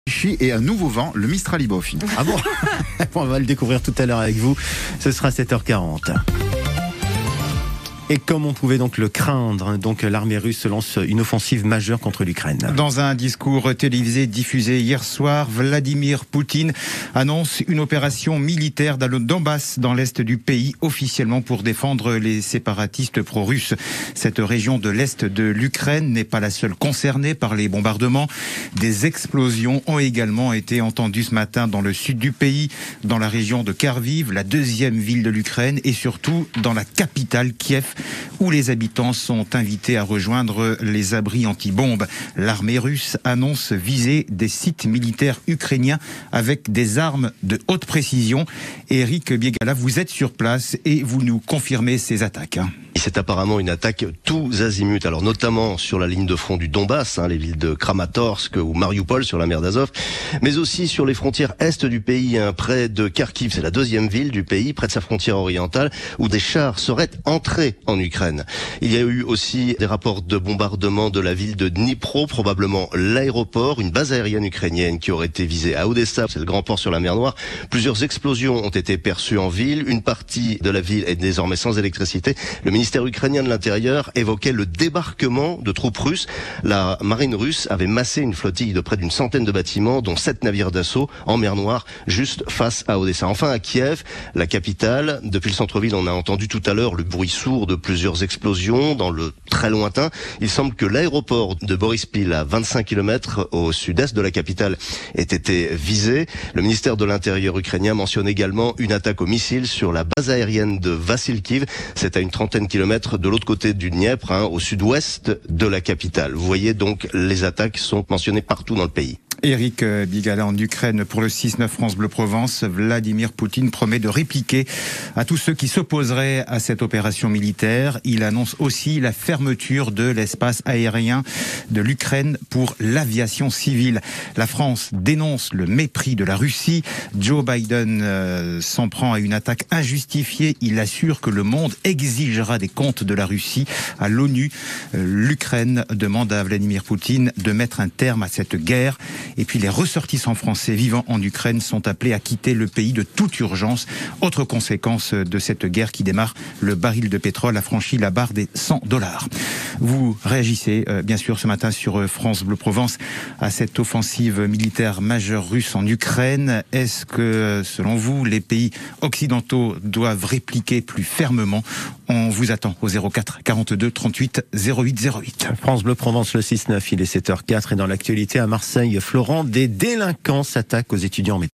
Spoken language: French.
Et un nouveau vent, le Mistral Ibofi. Ah bon? On va le découvrir tout à l'heure avec vous. Ce sera 7h40. Et comme on pouvait donc le craindre, donc l'armée russe lance une offensive majeure contre l'Ukraine. Dans un discours télévisé diffusé hier soir, Vladimir Poutine annonce une opération militaire dans le Donbass, dans l'est du pays, officiellement pour défendre les séparatistes pro-russes. Cette région de l'est de l'Ukraine n'est pas la seule concernée par les bombardements. Des explosions ont également été entendues ce matin dans le sud du pays, dans la région de Kharkiv, la deuxième ville de l'Ukraine, et surtout dans la capitale Kiev, où les habitants sont invités à rejoindre les abris anti-bombes. L'armée russe annonce viser des sites militaires ukrainiens avec des armes de haute précision. Éric Biegala, vous êtes sur place et vous nous confirmez ces attaques. C'est apparemment une attaque tous azimuts, alors notamment sur la ligne de front du Donbass, les villes de Kramatorsk ou Mariupol sur la mer d'Azov, mais aussi sur les frontières est du pays, près de Kharkiv, c'est la deuxième ville du pays, près de sa frontière orientale, où des chars seraient entrés en Ukraine. Il y a eu aussi des rapports de bombardement de la ville de Dnipro, probablement l'aéroport, une base aérienne ukrainienne qui aurait été visée à Odessa, c'est le grand port sur la mer Noire. Plusieurs explosions ont été perçues en ville, une partie de la ville est désormais sans électricité. Le ministère ukrainien de l'Intérieur évoquait le débarquement de troupes russes. La marine russe avait massé une flottille de près d'une centaine de bâtiments, dont 7 navires d'assaut en mer Noire, juste face à Odessa. Enfin, à Kiev, la capitale, depuis le centre-ville, on a entendu tout à l'heure le bruit sourd de plusieurs explosions dans le très lointain. Il semble que l'aéroport de Borispil, à 25 km au sud-est de la capitale, ait été visé. Le ministère de l'Intérieur ukrainien mentionne également une attaque au missile sur la base aérienne de Vassilkiv. C'est à une trentaine de kilomètres de l'autre côté du Dniepr, au sud-ouest de la capitale. Vous voyez donc, les attaques sont mentionnées partout dans le pays. Éric Biegala en Ukraine pour le 6-9 France Bleu Provence. Vladimir Poutine promet de répliquer à tous ceux qui s'opposeraient à cette opération militaire. Il annonce aussi la fermeture de l'espace aérien de l'Ukraine pour l'aviation civile. La France dénonce le mépris de la Russie. Joe Biden s'en prend à une attaque injustifiée. Il assure que le monde exigera des comptes de la Russie à l'ONU. L'Ukraine demande à Vladimir Poutine de mettre un terme à cette guerre. Et puis les ressortissants français vivant en Ukraine sont appelés à quitter le pays de toute urgence. Autre conséquence de cette guerre qui démarre, le baril de pétrole a franchi la barre des $100. Vous réagissez bien sûr ce matin sur France Bleu Provence à cette offensive militaire majeure russe en Ukraine. Est-ce que selon vous, les pays occidentaux doivent répliquer plus fermement? On vous attend au 04 42 38 08 08. France Bleu Provence le 6-9, il est 7h04 et dans l'actualité à Marseille, Florent, des délinquants s'attaquent aux étudiants en médecine.